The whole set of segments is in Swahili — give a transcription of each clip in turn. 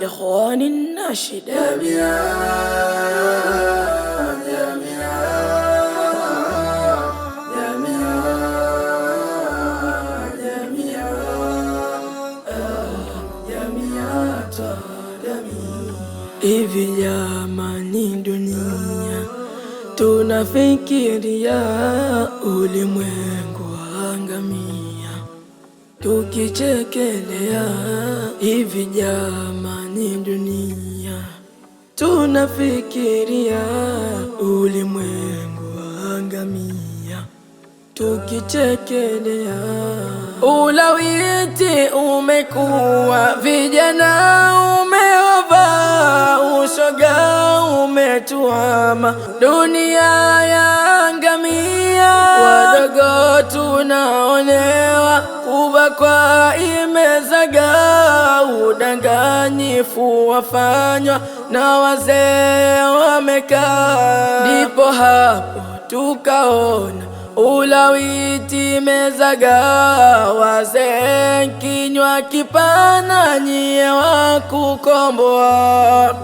إخواني الناشدة hivi jamani, dunia tunafikiria ulimwengu angamia, tukichekelea hivi jamani, dunia tunafikiria ulimwengu angamia, tukichekelea. Ulawiti umekuwa, vijana umeova, ushoga umetuama, dunia yaangamia, wadogo tunaonewa, kubakwa imezaga, udanganyifu wafanywa na wazee wamekaa. Ndipo hapo tukaona ulawiti mezaga, wazee kinywa kipana, nyie wa kukomboa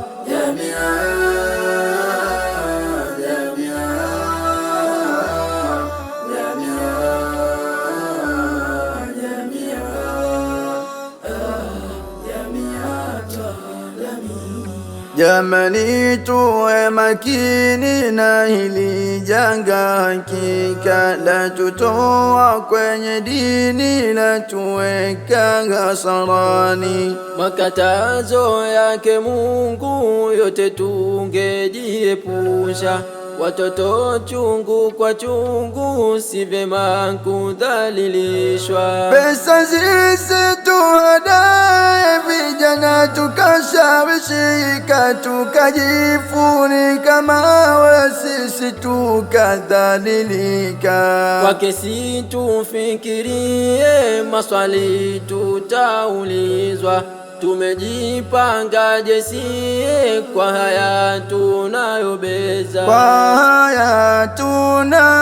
Jamani, tuwe makini na hili janga, hakika la tutoa kwenye dini, la tuweka hasarani. Makatazo yake Mungu yote tungejiepusha, watoto chungu kwa chungu, si vyema kudhalilishwa. Pesa sisi tuhadae vijana, tukashawishika, tukajifunika mawe, sisi tukadhalilika. Kwa kesi tufikirie, maswali tutaulizwa, tumejipangaje sie kwa haya tunayobeza, kwa haya tunayobeza,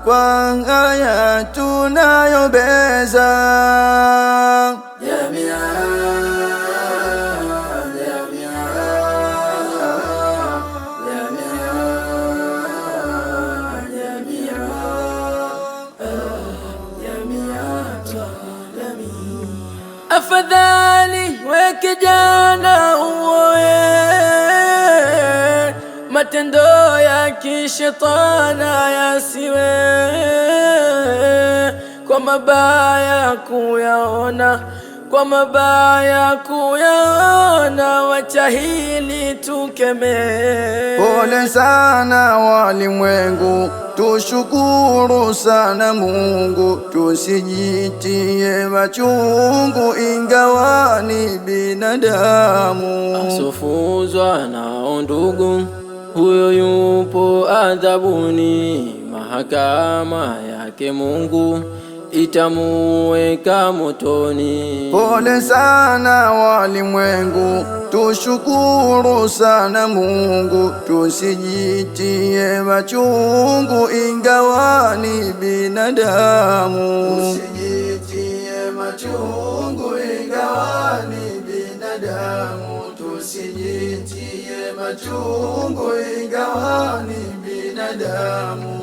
kwa haya tunayobeza. Afadhali we kijana uoe, matendo ya kishetana yasiwe, kwa mabaya kuyaona, kwa mabaya kuyaona, wacha hili tukemee. Pole sana walimwengu, tushukuru sana Mungu, tusijitie machungu ingawa ni binadamu. Asofuzwa nao ndugu, huyo yupo adhabuni, mahakama yake Mungu itamuweka motoni. Pole sana walimwengu, tushukuru sana Mungu, tusijitie machungu ingawa ni binadamu. Tusijitie machungu ingawa ni binadamu, tusijitie machungu ingawa ni binadamu.